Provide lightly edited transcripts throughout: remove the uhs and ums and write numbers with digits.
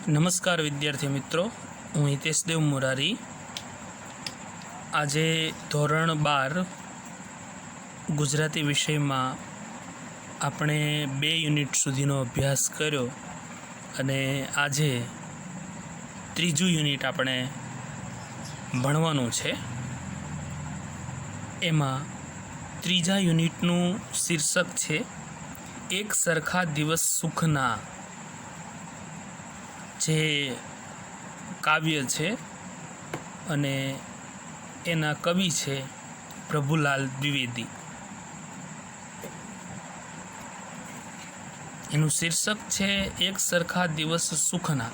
નમસ્કાર વિદ્યાર્થી મિત્રો, હું હિતેશદેવ મુરારી। આજે ધોરણ 12 ગુજરાતી વિષયમાં આપણે 2 યુનિટ સુધીનો અભ્યાસ કર્યો અને આજે ત્રીજું યુનિટ આપણે ભણવાનું છે। એમાં ત્રીજા યુનિટનું શીર્ષક છે એક સરખા દિવસ સુખના। જે કાવ્ય છે અને એના કવિ છે પ્રભુલાલ દ્વિવેદી। એનું શીર્ષક છે એક સરખા દિવસ સુખના।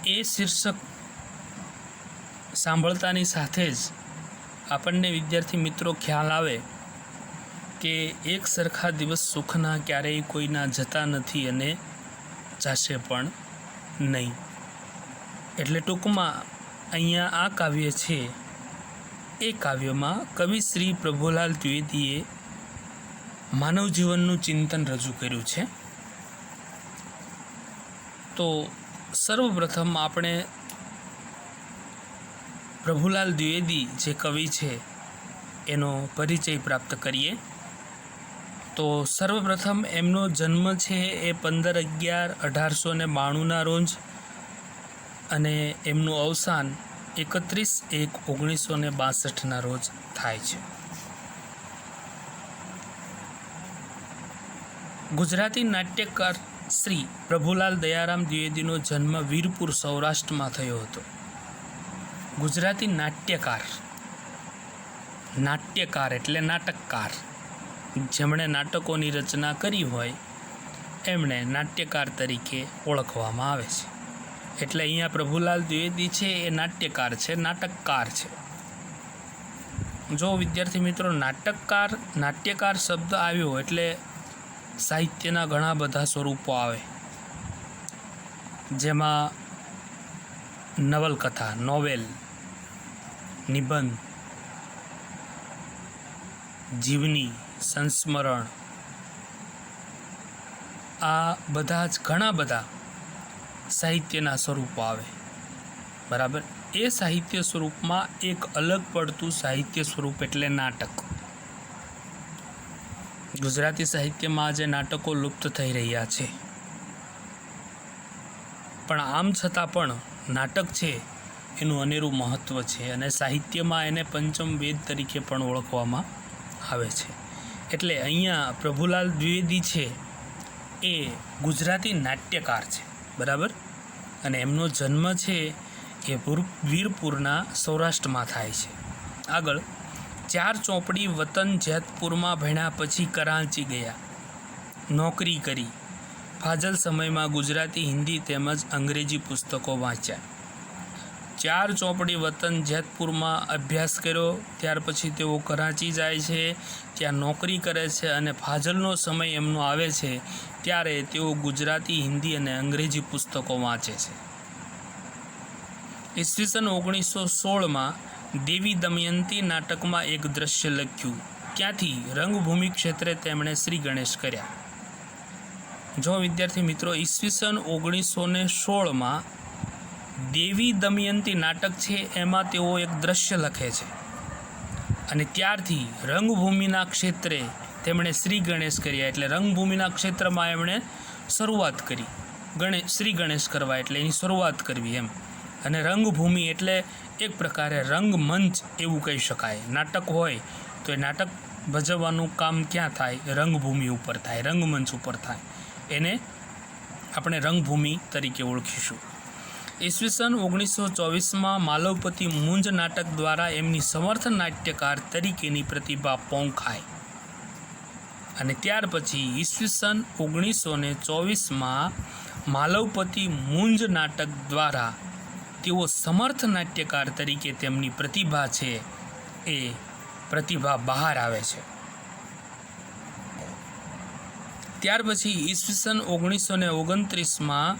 એ શીર્ષક સાંભળતાની સાથે જ આપણને વિદ્યાર્થી મિત્રો ખ્યાલ આવે કે એક સરખા દિવસ સુખના ક્યારેય કોઈના જતા નથી અને જાશે પણ નહીં। એટલે ટૂંકમાં અહીંયા આ કાવ્ય છે એ કાવ્યમાં કવિ શ્રી પ્રભુલાલ દ્વિવેદીએ માનવ જીવનનું ચિંતન રજૂ કર્યું છે। તો સર્વપ્રથમ આપણે પ્રભુલાલ દ્વિવેદી જે કવિ છે એનો પરિચય પ્રાપ્ત કરીએ। તો સર્વપ્રથમ એમનો જન્મ છે એ 15/11/1892 રોજ અને એમનું અવસાન 31/1/1962 રોજ થાય છે। ગુજરાતી નાટ્યકાર શ્રી પ્રભુલાલ દયારામ દ્વિવેદીનો જન્મ વીરપુર સૌરાષ્ટ્રમાં થયો હતો। ગુજરાતી નાટ્યકાર એટલે નાટકકાર, જેમણે નાટકોની રચના કરી હોય એમણે નાટ્યકાર તરીકે ઓળખવામાં આવે છે। એટલે અહીંયા પ્રભુલાલ દ્વિવેદી છે એ નાટ્યકાર છે, નાટકકાર છે। જો વિદ્યાર્થી મિત્રો નાટ્યકાર શબ્દ આવ્યો એટલે સાહિત્યના ઘણા બધા સ્વરૂપો આવે, જેમાં નવલકથા, નોવેલ, નિબંધ, જીવની, સંસ્મરણ, આ બધા જ ઘણા બધા સાહિત્યના સ્વરૂપો આવે, બરાબર। એ સાહિત્ય સ્વરૂપમાં એક અલગ પડતું સાહિત્ય સ્વરૂપ એટલે નાટક। ગુજરાતી સાહિત્યમાં આજે નાટકો લુપ્ત થઈ રહ્યા છે, પણ આમ છતાં પણ નાટક છે એનું અનેરું મહત્ત્વ છે અને સાહિત્યમાં એને પંચમ વેદ તરીકે પણ ઓળખવામાં આવે છે। એટલે અહીંયા પ્રભુલાલ દ્વિવેદી છે એ ગુજરાતી નાટ્યકાર છે, બરાબર। અને એમનો જન્મ છે એ વીરપુરના સૌરાષ્ટ્રમાં થાય છે। આગળ 4 ચોપડી વતન જેતપુરમાં ભણ્યા પછી કરાંચી ગયા, નોકરી કરી, ફાજલ સમયમાં ગુજરાતી, હિન્દી તેમજ અંગ્રેજી પુસ્તકો વાંચ્યા। 4 ચોપડી વતન જેતપુરમાં અભ્યાસ કર્યો, ત્યાર પછી તેઓ કરાંચી જાય છે, ત્યાં નોકરી કરે છે અને ફાજલનો સમય એમનો આવે છે ત્યારે તેઓ ગુજરાતી, હિન્દી અને અંગ્રેજી પુસ્તકો વાંચે છે। ઈસવીસન 1916માં દેવી દમયંતી નાટકમાં એક દ્રશ્ય લખ્યું, ત્યાંથી રંગભૂમિ ક્ષેત્રે તેમણે શ્રી ગણેશ કર્યા। જો વિદ્યાર્થી મિત્રો ઈસવીસન 1916માં દેવી દમયંતી નાટક છે એમાં તેઓ એક દ્રશ્ય લખે છે અને ત્યારથી રંગભૂમિના ક્ષેત્રે તેમણે શ્રી ગણેશ કર્યા। એટલે રંગભૂમિના ક્ષેત્રમાં એમણે શરૂઆત કરી, શ્રી ગણેશ કરવા એટલે એની શરૂઆત કરવી એમ। અને રંગભૂમિ એટલે એક પ્રકારે રંગમંચ એવું કહી શકાય। નાટક હોય તો એ નાટક ભજવવાનું કામ ક્યાં થાય? રંગભૂમિ ઉપર થાય, રંગમંચ ઉપર થાય, એને આપણે રંગભૂમિ તરીકે ઓળખીશું। ઈસવીસન 1924માં માલવપતિ મુંજ નાટક દ્વારા એમની સમર્થ નાટ્યકાર તરીકેની પ્રતિભા પોંખાય અને ત્યાર પછી ઈસવીસન 1924માં માલવપતિ મુંજ નાટક દ્વારા તેઓ સમર્થ નાટ્યકાર તરીકે તેમની પ્રતિભા છે એ પ્રતિભા બહાર આવે છે। ત્યાર પછી ઈસવીસન 1929માં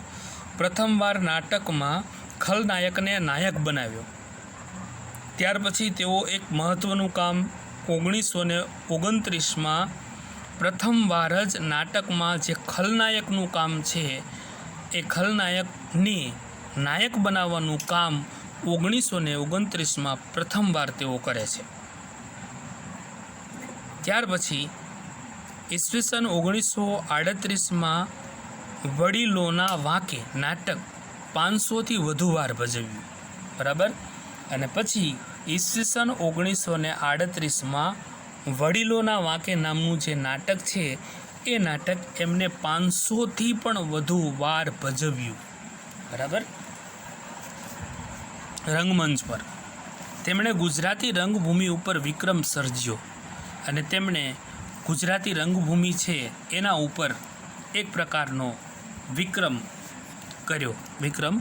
પ્રથમવાર નાટકમાં ખલનાયકને નાયક બનાવ્યો। ત્યાર પછી તેઓ એક મહત્ત્વનું કામ 1929માં પ્રથમવાર જ નાટકમાં જે ખલનાયકનું કામ છે એ ખલનાયકને નાયક બનાવવાનું કામ 1929માં પ્રથમવાર તેઓ કરે છે. ત્યાર પછી ઈસવીસન 1938માં વડીલોના વાંકે નાટક 500થી વધુ વાર ભજવ્યું. બરાબર. અને પછી ઈસવીસન 1938માં વડીલોના વાંકે નામનું જે નાટક છે એ નાટક એમને 500થી પણ વધુ વાર ભજવ્યું. બરાબર. રંગમંચ પર તેમણે ગુજરાતી રંગભૂમિ ઉપર વિક્રમ સર્જ્યો અને તેમણે ગુજરાતી રંગભૂમિ છે એના ઉપર એક પ્રકારનો વિક્રમ કર્યો, વિક્રમ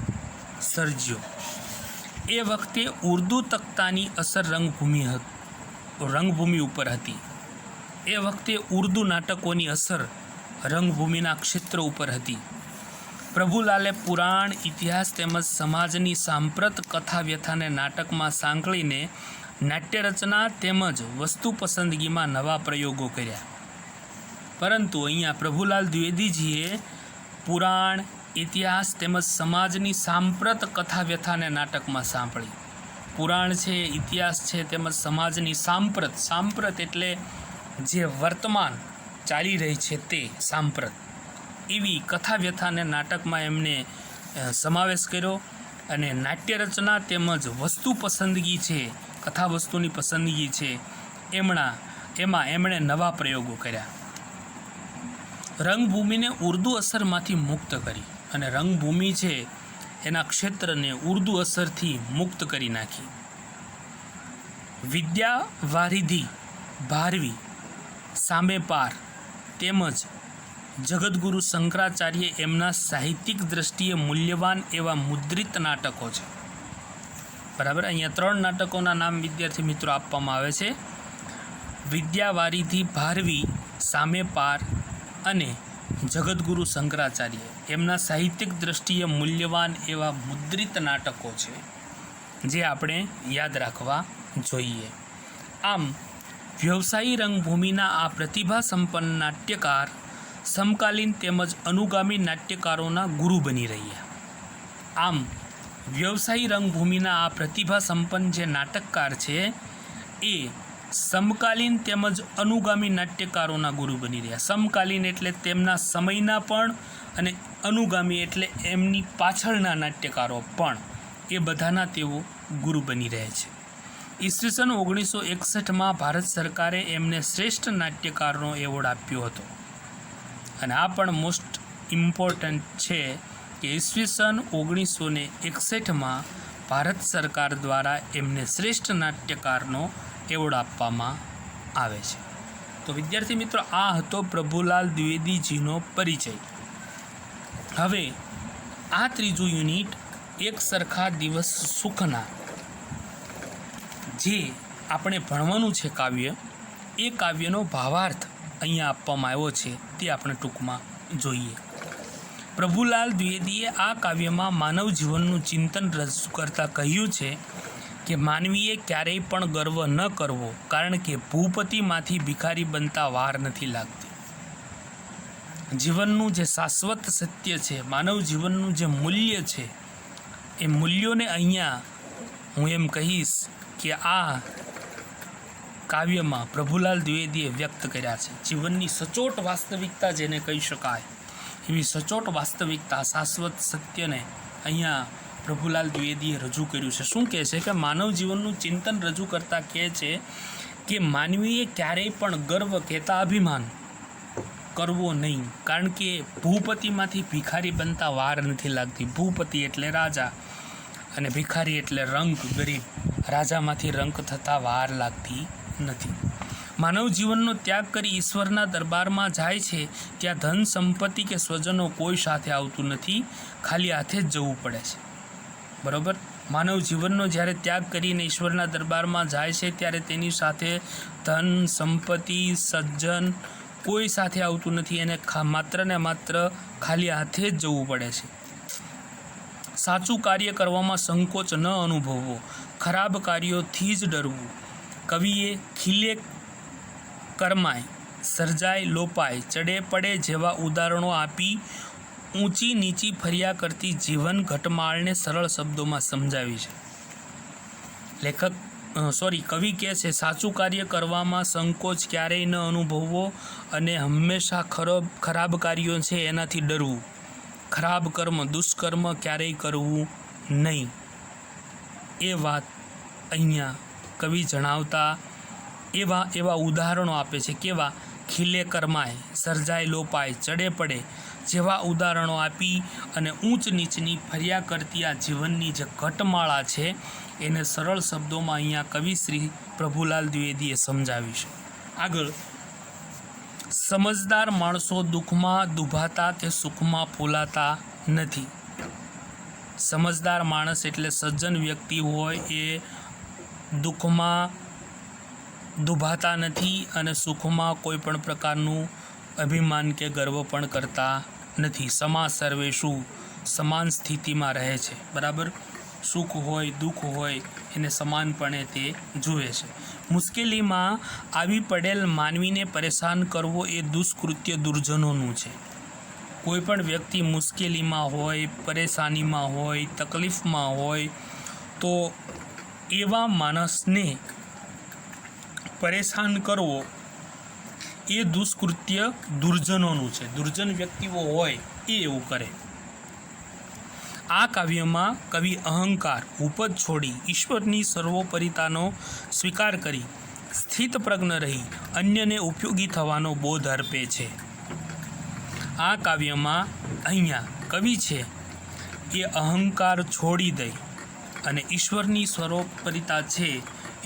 સર્જ્યો. એ વખતે ઉર્દુ તખ્તાની અસર રંગભૂમિ ઉપર હતી. એ વખતે ઉર્દુ નાટકોની અસર રંગભૂમિના ક્ષેત્ર ઉપર હતી. પ્રભુલાલે પુરાણ, ઇતિહાસ તેમજ સમાજની સાંપ્રત કથા વ્યથાને નાટકમાં સાંકળીને નાટ્યરચના તેમજ વસ્તુ પસંદગીમાં નવા પ્રયોગો કર્યા. પરંતુ અહીંયા પ્રભુલાલ દ્વિવેદીજીએ પુરાણ, ઇતિહાસ તેમજ સમાજની સાંપ્રત કથા વ્યથાને નાટકમાં સાંભળી. પુરાણ છે, ઇતિહાસ છે તેમજ સમાજની સાંપ્રત એટલે જે વર્તમાન ચાલી રહી છે તે સાંપ્રત, એવી કથા વ્યથાને નાટકમાં એમને સમાવેશ કર્યો. અને નાટ્યરચના તેમજ વસ્તુ પસંદગી છે, કથા વસ્તુની પસંદગી છે, એમાં એમણે નવા પ્રયોગો કર્યા. રંગભૂમિને ઉર્દુ અસરમાંથી મુક્ત કરી અને રંગભૂમિ છે એના ક્ષેત્રને ઉર્દુ અસરથી મુક્ત કરી નાખી. વિદ્યાવારિધિ ભારવી, સામે પાર તેમજ જગદગુરુ શંકરાચાર્ય એમના સાહિત્યિક દ્રષ્ટિએ મૂલ્યવાન એવા મુદ્રિત નાટકો છે. બરાબર. અહીંયા 3 નાટકોના નામ વિદ્યાર્થી મિત્રો આપવામાં આવે છે. વિદ્યાવારિધિ ભારવી, સામે પાર અને જગદગુરુ શંકરાચાર્ય એમના સાહિત્યિક દ્રષ્ટિએ મૂલ્યવાન એવા મુદ્રિત નાટકો છે જે આપણે યાદ રાખવા જોઈએ. આમ વ્યવસાયી રંગભૂમિના આ પ્રતિભા સંપન્ન નાટ્યકાર સમકાલીન તેમજ અનુગામી નાટ્યકારોના ગુરુ બની રહ્યા. આમ વ્યવસાયી રંગભૂમિના આ પ્રતિભા સંપન્ન જે નાટકકાર છે એ સમકાલીન તેમજ અનુગામી નાટ્યકારોના ગુરુ બની રહ્યા. સમકાલીન એટલે તેમના સમયના પણ અને અનુગામી એટલે એમની પાછળના નાટ્યકારો પણ, એ બધાના તેઓ ગુરુ બની રહે છે. ઈસવીસન 1961માં ભારત સરકારે એમને શ્રેષ્ઠ નાટ્યકારનો એવોર્ડ આપ્યો હતો. અને આ પણ મોસ્ટ ઇમ્પોર્ટન્ટ છે કે ઈસવીસન 1961માં ભારત સરકાર દ્વારા એમને શ્રેષ્ઠ નાટ્યકારનો એવોર્ડ આપવામાં આવે છે. તો વિદ્યાર્થી મિત્રો, આ હતો પ્રભુલાલ દ્વિવેદીજીનો પરિચય. હવે આ ત્રીજું યુનિટ એક સરખા દિવસ સુખના જે આપણે ભણવાનું છે કાવ્ય, એ કાવ્યનો ભાવાર્થ અહીંયા આપવામાં આવ્યો છે તે આપણે ટૂંકમાં જોઈએ. પ્રભુલાલ દ્વિવેદીએ આ કાવ્યમાં માનવ જીવનનું ચિંતન રજૂ કરતાં કહ્યું છે કે માનવીએ ક્યારેય પણ ગર્વ ન કરવો, કારણ કે ભૂપતિમાંથી ભિખારી બનતા વાર નથી લાગતી. જીવનનું જે શાશ્વત સત્ય છે, માનવ જીવનનું જે મૂલ્ય છે, એ મૂલ્યોને અહીંયા હું એમ કહીશ કે આ કાવ્યમાં પ્રભુલાલ દ્વિવેદીએ વ્યક્ત કર્યા છે. જીવનની સચોટ વાસ્તવિકતા જેને કહી શકાય એવી સચોટ વાસ્તવિકતા, શાશ્વત સત્યને અહીંયા પ્રભુલાલ દ્વિવેદીએ રજૂ કર્યું છે. શું કહે છે કે માનવ જીવનનું ચિંતન રજૂ કરતાં કહે છે કે માનવીએ ક્યારેય પણ ગર્વ કહેતા અભિમાન કરવો નહીં, કારણ કે ભૂપતિમાંથી ભિખારી બનતા વાર નથી લાગતી. ભૂપતિ એટલે રાજા અને ભિખારી એટલે રંક, ગરીબ. રાજામાંથી રંક થતાં વાર લાગતી નથી. માનવ જીવનનો ત્યાગ કરી ઈશ્વરના દરબારમાં જાય છે ત્યાં ધન સંપત્તિ કે સ્વજનો કોઈ સાથે આવતું નથી, ખાલી હાથે જ જવું પડે છે. બરાબર. માનવ જીવનનો જ્યારે ત્યાગ કરીને ઈશ્વરના દરબારમાં જાય છે ત્યારે તેની સાથે ધન સંપત્તિ સજ્જન કોઈ સાથે આવતું નથી, એને માત્ર ને માત્ર ખાલી હાથે જ જવું પડે છે. સાચું કાર્ય કરવામાં સંકોચ ન અનુભવવો, ખરાબ કાર્યોથી જ ડરવું. કવિએ ખીલે કરમાય સર્જાય લોપાય, ચડે પડે જેવા ઉદાહરણો આપી ઊંચી નીચી ફર્યા કરતી જીવન ઘટમાળને સરળ શબ્દોમાં સમજાવી છે. કવિ કહે છે, સાચું કાર્ય કરવામાં સંકોચ ક્યારેય ન અનુભવવો અને હંમેશા ખરાબ કાર્યો છે એનાથી ડરવું. ખરાબ કર્મ દુષ્કર્મ ક્યારેય કરવું નહીં. એ વાત અહીંયા કવિ જણાવતા એવા ઉદાહરણો આપે છે. કેવા? ખીલે કરમાય, સર્જાય લોપાય, ચડે પડે જેવા ઉદાહરણો આપી અને ઊંચ નીચની ફર્યા કરતી આ જીવનની જે ઘટમાળા છે એને સરળ શબ્દોમાં અહીંયા કવિ શ્રી પ્રભુલાલ દ્વિવેદીએ સમજાવી છે. આગળ, સમજદાર માણસો દુઃખમાં દુભાતા કે સુખમાં ફૂલાતા નથી. સમજદાર માણસ એટલે સજ્જન વ્યક્તિ હોય એ દુઃખમાં દુભાતા નથી અને સુખમાં કોઈ પણ પ્રકારનું અભિમાન કે ગર્વ પણ કરતા નથી. સમા સર્વેષુ, સમાન સ્થિતિમાં રહે છે. બરાબર? સુખ હોય દુઃખ હોય એને સમાનપણે તે જુએ છે. મુશ્કેલીમાં આવી પડેલ માનવીને પરેશાન કરવો એ દુષ્કૃત્ય દુર્જનોનું છે. કોઈ પણ વ્યક્તિ મુશ્કેલીમાં હોય, પરેશાનીમાં હોય, તકલીફમાં હોય તો એવા માણસને પરેશાન કરવો એ દુષ્કૃત્ય દુર્જનોનું છે. દુર્જન વ્યક્તિઓ હોય એ એવું કરે. આ કાવ્યમાં કવિ અહંકાર, ઉપજ છોડી ઈશ્વરની સર્વોપરિતાનો સ્વીકાર કરી સ્થિતપ્રજ્ઞ રહી અન્યને ઉપયોગી થવાનો બોધ અર્પે છે. આ કાવ્યમાં અહીંયા કવિ છે એ અહંકાર છોડી દઈ અને ઈશ્વરની સર્વોપરિતા છે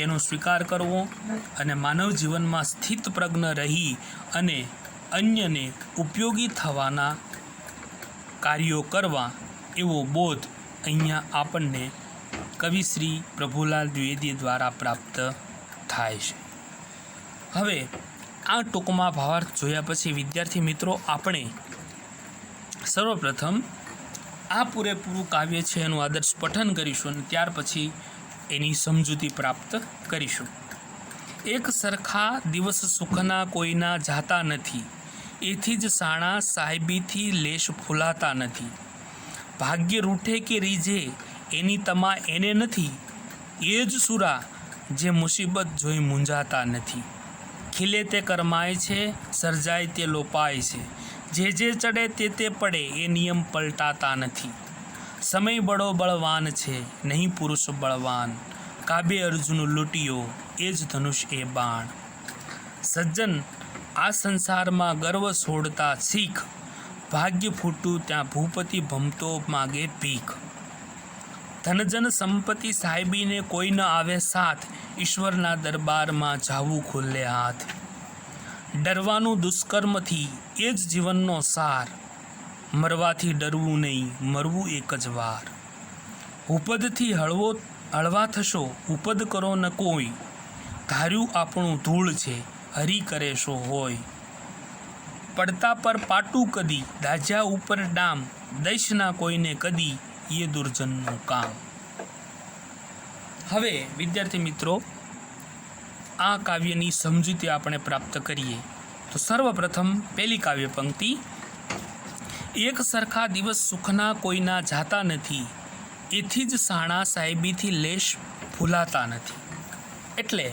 એનો સ્વીકાર કરવો અને માનવ જીવનમાં સ્થિતપ્રજ્ઞ રહી અને અન્યને ઉપયોગી થવાના કાર્યો કરવા એવો બોધ અહીંયા આપણને કવિ શ્રી પ્રભુલાલ દ્વિવેદી દ્વારા પ્રાપ્ત થાય છે. હવે આ ટૂંકમાં ભાવાર્થ જોયા પછી વિદ્યાર્થી મિત્રો આપણે સર્વપ્રથમ આ પૂરેપૂરું કાવ્ય છે એનું આદર્શ પઠન કરીશું અને ત્યાર પછી એની સમજૂતી પ્રાપ્ત કરીશું. એક સરખા દિવસ સુખના કોઈના જાતા નથી, એથી જ સાણા સાહેબીથી લેશ ફૂલાતા નથી. ભાગ્ય રૂઠે કે રીઝે એની તમા એને નથી, એ જ સુરા જે મુસીબત જોઈ મૂંઝાતા નથી. ખીલે તે કરમાય છે, સર્જાય તે લોપાય છે, જે ચડે તે પડે એ નિયમ પલટાતા નથી. સમય બળો બળવાન છે, નહીં પુરુષ બળવાન, કાબે અર્જુન લૂંટ્યો એ જ ધનુષ એ બાણ. સજ્જન આ સંસારમાં ગર્વ છોડતા શીખ, ભાગ્ય ફૂટું ત્યાં ભૂપતિ ભમતો માગે ભીખ. ધનજન સંપત્તિ સાહેબીને કોઈ ન આવે સાથ, ઈશ્વરના દરબારમાં જાવું ખુલ્લે હાથ. ડરવાનું દુષ્કર્મથી એ જ જીવનનો સાર, મરવાથી ડરવું નહીં, મરવું એક જ વાર. ઉપદથી હળવા થશો, ઉપદ કરો ન કોઈ, ધાર્યું આપણું ધૂળ છે, હરી કરે શો હોય. પડતા પર પાટું કદી, દાઝ્યા ઉપર ડામ, દઈશ ના કોઈને કદી, એ દુર્જનનું કામ. હવે વિદ્યાર્થી મિત્રો આ કાવ્યની સમજૂતી આપણે પ્રાપ્ત કરીએ તો સર્વપ્રથમ પહેલી કાવ્ય પંક્તિ, એક સરખા દિવસ સુખના કોઈના જાતા નથી, એથી જ સાણા સાહેબીથી લેશ ફૂલાતા નથી. એટલે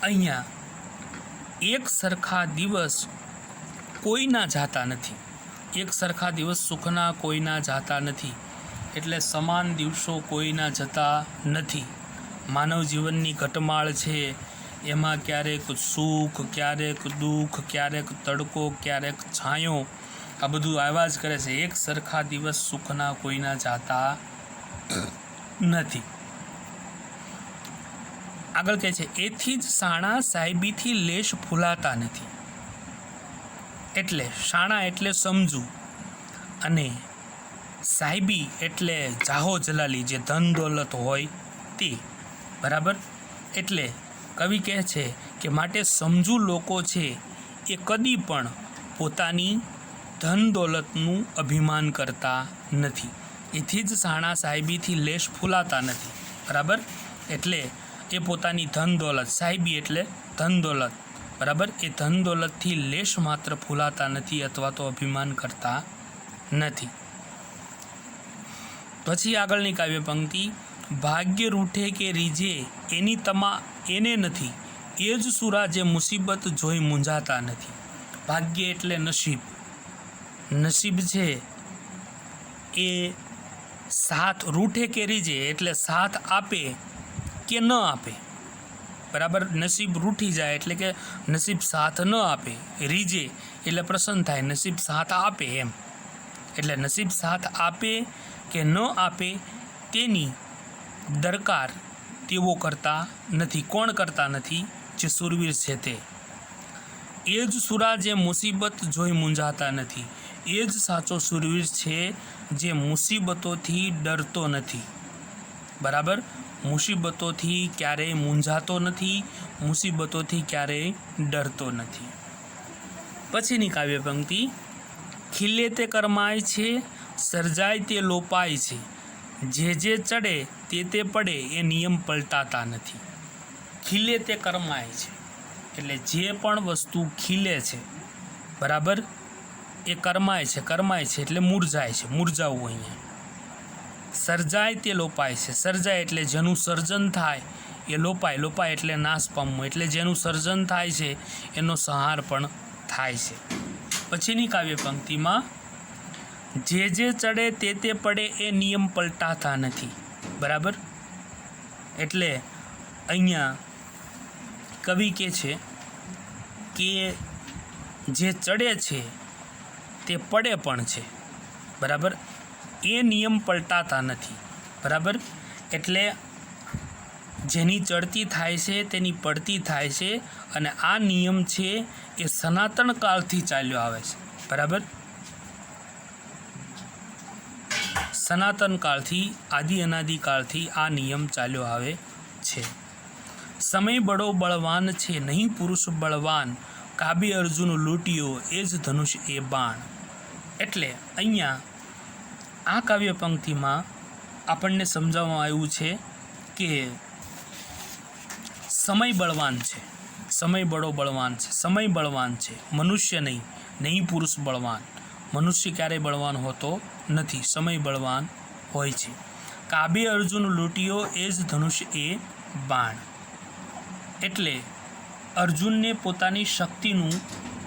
અહીંયા એક સરખા દિવસ કોઈના જાતા નથી, એક સરખા દિવસ સુખના કોઈના જાતા નથી એટલે સમાન દિવસો કોઈના જતા નથી. માનવ જીવનની ઘટમાળ છે એમાં ક્યારેક સુખ, ક્યારેક દુઃખ, ક્યારેક તડકો, ક્યારેક છાંયો, આ બધું આવ્યા જ કરે છે. એક સરખા દિવસ સુખના કોઈના જાતા નથી. આગળ કહે છે, એથી જ સાણા સાહેબીથી લેશ ફૂલાતા નથી. એટલે શાણા એટલે સમજુ અને સાહેબી એટલે જાહો જલાલી, જે ધન દોલત હોય તે. બરાબર? એટલે કવિ કહે છે કે માટે સમજુ લોકો છે એ કદી પણ પોતાની ધન દોલતનું અભિમાન કરતા નથી. એથી જ સાણા સાહેબીથી લેશ ફૂલાતા નથી. બરાબર? એટલે એ પોતાની ધન દોલત, સાહેબી એટલે ધન દોલત, બરાબર, એ ધન દોલતથી લેશ માત્ર ફૂલાતા નથી અથવા તો અભિમાન કરતા નથી. પછી આગળની કાવ્ય પંક્તિ, ભાગ્ય રૂઠે કે રીઝે એની એને નથી, એ જ સુરા જે મુસીબત જોઈ મૂંઝાતા નથી. ભાગ્ય એટલે નસીબ. નસીબ છે એ સાથ રૂઠે કે રીઝે એટલે સાથ આપે કે ન આપે. બરાબર, નસીબ રૂઠી જાય એટલે કે નસીબ સાથ ન આપે. રીઝે એટલે પ્રસન્ન થાય, નસીબ સાથ આપે એમ. એટલે નસીબ સાથ આપે કે ન આપે તેની દરકાર તેઓ કરતા નથી. કોણ કરતા નથી? જે સુરવીર છે તે. એ જ સુરા જે મુસીબત જોઈ મૂંઝાતા નથી. એ જ સાચો સુરવીર છે જે મુસીબતોથી ડરતો નથી. બરાબર, મુસીબતોથી ક્યારેય મૂંઝાતો નથી, મુસીબતોથી ક્યારેય ડરતો નથી. પછીની કાવ્ય પંક્તિ, ખીલે તે કરમાય છે, સર્જાય તે લોપાય છે, જે ચડે તે પડે એ નિયમ પલટાતા નથી. ખીલે તે કરમાય છે એટલે જે પણ વસ્તુ ખીલે છે, બરાબર, એ કરમાય છે. કરમાય છે એટલે મુરઝાય છે, મુરઝાવું. અહીંયા સર્જાય તે લોપાય છે. સર્જાય એટલે જેનું સર્જન થાય એ લોપાય. લોપાય એટલે નાશ પામવું. એટલે જેનું સર્જન થાય છે એનો સંહાર પણ થાય છે. પછીની કાવ્ય પંક્તિમાં, જે ચડે તે પડે એ નિયમ પલટાતા નથી. બરાબર, એટલે અહીંયા કવિ કહે છે કે જે ચડે છે તે પડે પણ છે. બરાબર, એ નિયમ પલટાતા નથી. બરાબર, એટલે જેની ચડતી થાય છે તેની પડતી થાય છે. અને આ નિયમ છે એ સનાતન કાળથી ચાલ્યો આવે છે. બરાબર, સનાતન કાળથી, આદિ અનાદિ કાળથી આ નિયમ ચાલ્યો આવે છે. સમય બડો બળવાન છે, નહીં પુરુષ બળવાન, કાબે અર્જુન લૂંટ્યો એ જ ધનુષ એ બાણ. એટલે અહીંયા આ કાવ્ય પંક્તિમાં આપણને સમજાવવામાં આવ્યું છે કે સમય બળવાન છે, સમય બડો બળવાન છે, સમય બળવાન છે, મનુષ્ય નહીં પુરુષ બળવાન. મનુષ્ય ક્યારેય બળવાન હોતો નથી, સમય બળવાન હોય છે. કાબે અર્જુન લૂંટ્યો એ જ ધનુષ એ બાણ. એટલે અર્જુનને પોતાની શક્તિનું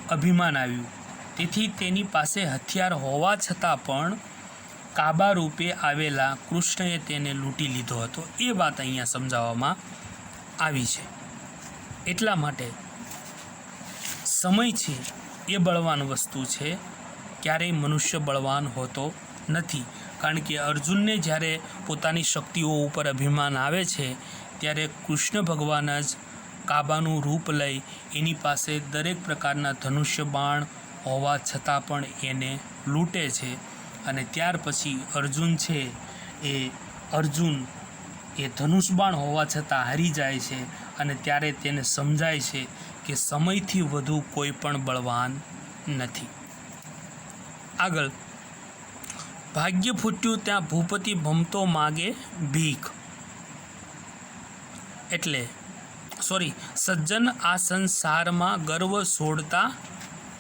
અભિમાન આવ્યું, તેથી તેની પાસે હથિયાર હોવા છતાં પણ કાબા રૂપે આવેલા કૃષ્ણએ તેને લૂંટી લીધો હતો. એ વાત અહીંયા સમજાવવામાં આવી છે. એટલા માટે સમય છે એ બળવાન વસ્તુ છે, ક્યારેય મનુષ્ય બળવાન હોતો નથી. કારણ કે અર્જુનને જ્યારે પોતાની શક્તિઓ ઉપર અભિમાન આવે છે ત્યારે કૃષ્ણ ભગવાન જ કાબાનું રૂપ લઈ એની પાસે દરેક પ્રકારના ધનુષ્ય બાણ હોવા છતાં પણ એને લૂંટે છે. અને ત્યાર પછી અર્જુન છે એ ધનુષબાણ હોવા છતાં હારી જાય છે. અને ત્યારે તેને સમજાય છે કે સમયથી વધુ કોઈ પણ બળવાન નથી. આગળ, ભાગ્ય ફૂટ્યું ત્યાં ભૂપતિ ભમતો માગે ભીખ. એટલે સજ્જન આ સંસારમાં ગર્વ છોડતા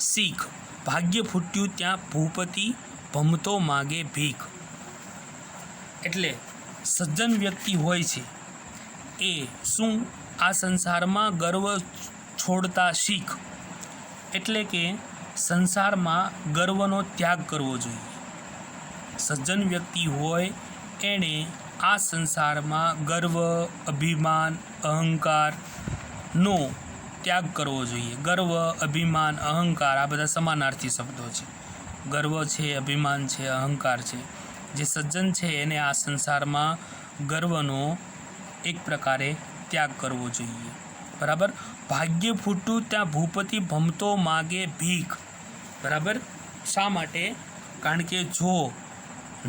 શીખ. ભાગ્ય ફૂટ્યું ત્યાં ભૂપતિ ભમતો માગે ભીખ. એટલે સજ્જન વ્યક્તિ હોય છે એ શું? આ સંસારમાં ગર્વ છોડતા શીખ. એટલે કે સંસારમાં ગર્વનો ત્યાગ કરવો જોઈએ. સજ્જન વ્યક્તિ હોય એણે આ સંસારમાં ગર્વ, અભિમાન, અહંકારનો ત્યાગ કરવો જોઈએ. ગર્વ, અભિમાન, અહંકાર આ બધા સમાનાર્થી શબ્દો છે. ગર્વ છે, અભિમાન છે, અહંકાર છે. જે સજ્જન છે એને આ સંસારમાં ગર્વનો એક પ્રકારે ત્યાગ કરવો જોઈએ. બરાબર, ભાગ્ય ફૂટ્યું ત્યાં ભૂપતિ ભમતો માગે ભીખ. બરાબર, શા માટે? કારણ કે જો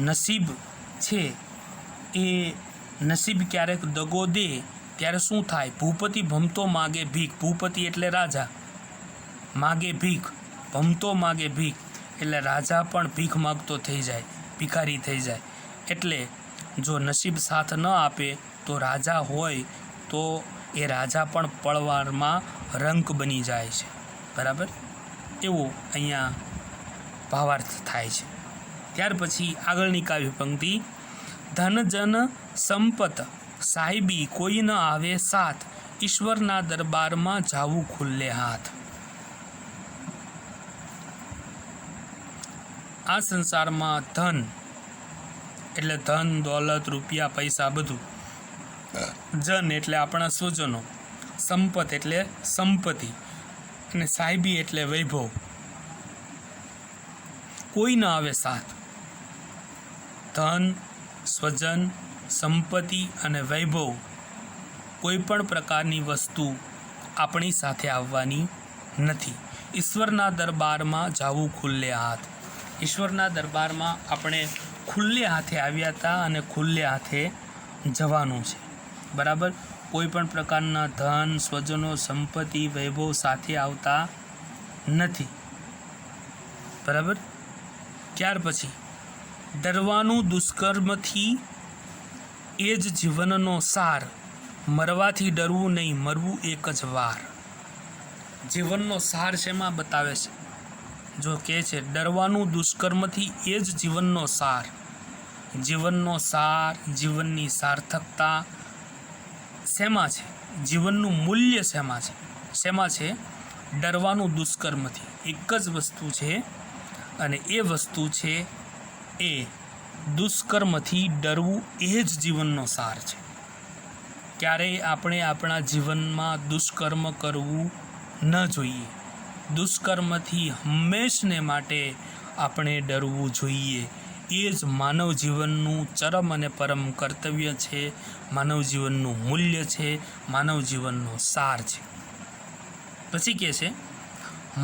નસીબ છે એ નસીબ ક્યારેક દગો દે ત્યારે શું થાય? ભૂપતિ ભમતો માગે ભીખ. ભૂપતિ એટલે રાજા, માગે ભીખ, ભમતો માગે ભીખ એટલે રાજા પણ ભીખ માગતો થઈ જાય, ભિખારી થઈ જાય. એટલે જો નસીબ સાથ ન આપે તો રાજા હોય તો એ રાજા પણ પળવારમાં રંક બની જાય છે. બરાબર, એવો અહીંયા ભાવાર્થ થાય છે. ત્યાર પછી આગળની કાવ્ય પંક્તિ, ધન જન સંપત સાહેબી કોઈ ન આવે સાથ, ઈશ્વરના દરબારમાં જાવું ખુલ્લે હાથ. આ સંસારમાં ધન એટલે ધન, દોલત, રૂપિયા, પૈસા બધું. જન એટલે આપણા સ્વજનો, સંપત એટલે સંપત્તિ, અને સાહેબી એટલે વૈભવ, કોઈ ન આવે સાથ. ધન, સ્વજન, સંપત્તિ અને વૈભવ, કોઈ પણ પ્રકારની વસ્તુ આપણી સાથે આવવાની નથી. ઈશ્વરના દરબારમાં જાવું ખુલ્લે હાથ. ઈશ્વરના દરબારમાં આપણે ખુલ્લે હાથે આવ્યા હતા અને ખુલ્લે હાથે જવાનું છે. બરાબર, કોઈ પણ પ્રકારના ધન, સ્વજનો, સંપત્તિ, વૈભવ સાથે આવતા નથી. બરાબર, ત્યાર પછી ડરવાનું દુષ્કર્મથી એ જ જીવનનો સાર, મરવાથી ડરવું નહીં, મરવું એક જ વાર. જીવનનો સાર શેમાં બતાવે છે? જો કહે છે ડરવાનું દુષ્કર્મથી એ જ જીવનનો સાર. જીવનનો સાર, જીવનની સાર્થકતા શેમાં છે? જીવનનું મૂલ્ય શેમાં છે? શેમાં છે? ડરવાનું દુષ્કર્મથી. એક જ વસ્તુ છે, અને એ વસ્તુ છે એ દુષ્કર્મથી ડરવું. એ જ જીવનનો સાર છે. ક્યારેય આપણે આપણા જીવનમાં દુષ્કર્મ કરવું ન જોઈએ. દુષ્કર્મથી હંમેશને માટે આપણે ડરવું જોઈએ. એ જ માનવ જીવનનું ચરમ અને પરમ કર્તવ્ય છે, માનવ જીવનનું મૂલ્ય છે, માનવ જીવનનો સાર છે. પછી કહે છે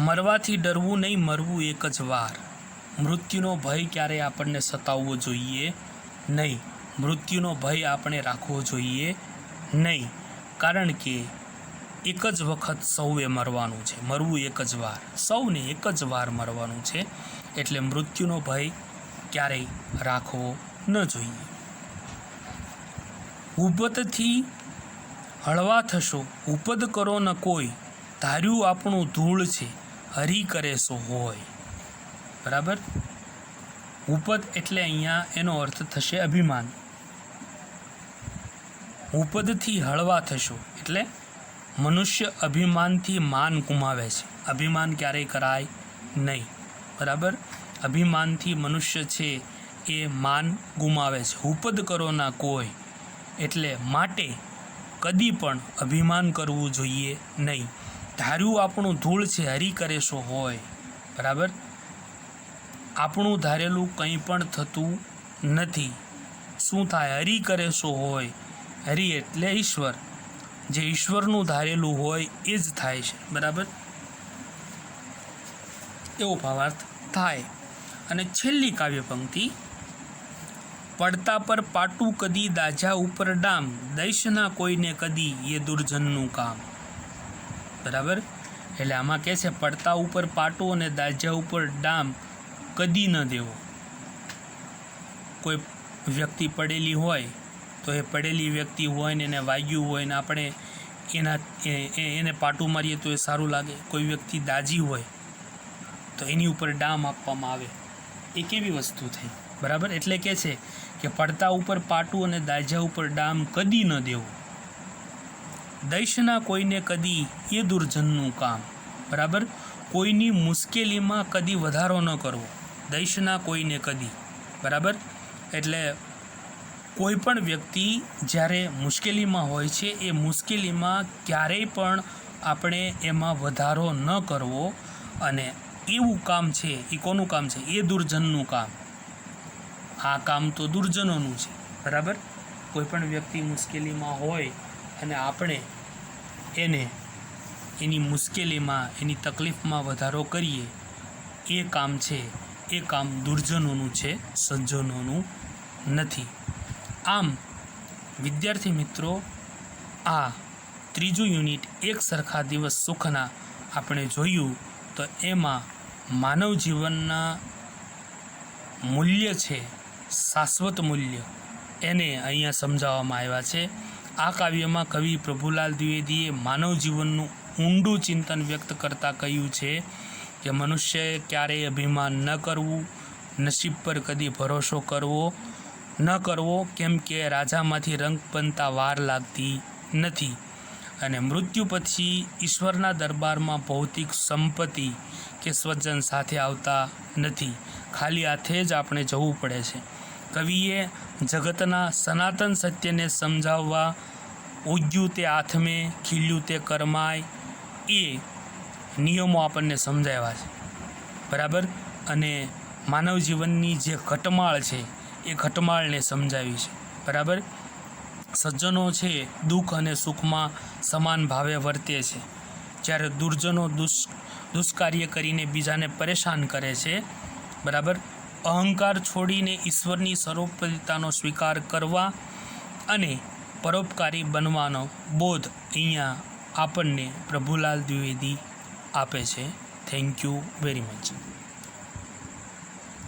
મરવાથી ડરવું નહીં, મરવું એક જ વાર. મૃત્યુનો ભય ક્યારેય આપણને સતાવવો જોઈએ નહીં. મૃત્યુનો ભય આપણે રાખવો જોઈએ નહીં, કારણ કે એક જ વખત સૌએ મરવાનું છે. મરવું એક જ વાર, સૌને એક જ વાર મરવાનું છે. એટલે મૃત્યુનો ભય ક્યારેય રાખવો ન જોઈએ. ઉપદથી હળવા થશો, ઉપદ કરો ન કોઈ, ધાર્યું આપણું ધૂળ છે, હરી કરે સો હોય. બરાબર, ઉપદ એટલે અહીંયા એનો અર્થ થશે અભિમાન. ઉપદથી હળવા થશો એટલે મનુષ્ય અભિમાનથી માન ગુમાવે છે. અભિમાન ક્યારેય કરાય નહીં. બરાબર, અભિમાનથી મનુષ્ય છે એ માન ગુમાવે છે. ઉપદ કરો ના કોઈ એટલે માટે કદી પણ અભિમાન કરવું જોઈએ નહીં. ધાર્યું આપણું ધૂળ છે, હરી કરે સો હોય. બરાબર, આપણું ધારેલું કંઈ પણ થતું નથી. શું થાય? હરી કરે સો હોય. હરી એટલે ઈશ્વર. જે ઈશ્વરનું ધારેલું હોય એ જ થાય છે. બરાબર, એવો ભાવાર્થ થાય. અને છેલ્લી કાવ્ય પંક્તિ, પડતા પર પાટું કદી, દાજા ઉપર ડામ, દૈશના કોઈને કદી, એ દુર્જનનું કામ. બરાબર, એટલે આમાં કહે છે પડતા ઉપર પાટું અને દાજા ઉપર ડામ કદી ન દેવો. કોઈ વ્યક્તિ પડેલી હોય તો એ પડેલી વ્યક્તિ હોય ને એને વાગ્યું હોય ને આપણે એને પાટું મારીએ તો એ સારું લાગે. કોઈ વ્યક્તિ દાજી હોય તો એની ઉપર ડામ આપવામાં આવે. એ કેવી વસ્તુ થઈ? બરાબર, એટલે કહે છે કે પડતા ઉપર પાટું અને દાજા ઉપર ડામ કદી ન દેવું. દૈશના કોઈને કદી, એ દુર્જનનું કામ. બરાબર, કોઈની મુશ્કેલીમાં કદી વધારો ન કરવો. દૈશના કોઈને કદી. બરાબર, એટલે કોઈ પણ વ્યક્તિ જ્યારે મુશ્કેલીમાં હોય છે એ મુશ્કેલીમાં ક્યારેય પણ આપણે એમાં વધારો ન કરવો. અને એવું કામ છે એ કોનું કામ છે? એ દુર્જનનું કામ. આ કામ તો દુર્જનોનું છે. બરાબર, કોઈ પણ વ્યક્તિ મુશ્કેલીમાં હોય અને આપણે એને એની મુશ્કેલીમાં, એની તકલીફમાં વધારો કરીએ, એ કામ છે એ કામ દુર્જનોનું છે, સજ્જનોનું નથી. આમ વિદ્યાર્થી મિત્રો, આ ત્રીજું યુનિટ એક સરખા દિવસ સુખના આપણે જોયું. તો એમાં માનવ જીવનના મૂલ્ય છે, શાશ્વત મૂલ્ય, એને અહીંયા સમજાવવામાં આવ્યા છે. આ કાવ્યમાં કવિ પ્રભુલાલ દ્વિવેદીએ માનવ જીવનનું ઊંડું ચિંતન વ્યક્ત કરતાં કહ્યું છે કે મનુષ્યએ ક્યારેય અભિમાન ન કરવું, નસીબ પર કદી ભરોસો ન કરવો, કેમ કે રાજામાંથી રંગ બનતા વાર લાગતી નથી અને મૃત્યુ પછી ઈશ્વરના દરબારમાં ભૌતિક સંપત્તિ કે સ્વજન સાથે આવતા નથી, ખાલી હાથે જ આપણે જવું પડે છે. કવિએ જગતના સનાતન સત્યને સમજાવવા ઉગ્યું તે આથમે, ખીલ્યું તે કરમાય એ નિયમો આપણને સમજાવ્યા છે, બરાબર. અને માનવ જીવનની જે ઘટમાળ છે એ ઘટમાળને સમજાવી છે, બરાબર. સજ્જનો છે દુઃખ અને સુખમાં સમાન ભાવે વર્તે છે, જ્યારે દુર્જનો દુષ્કાર્ય કરીને બીજાને પરેશાન કરે છે, બરાબર. અહંકાર છોડીને ઈશ્વરની સર્વોપરિતાનો સ્વીકાર કરવા અને પરોપકારી બનવાનો બોધ અહીંયા આપણને પ્રભુલાલ દ્વિવેદી આપે છે. Thank you very much.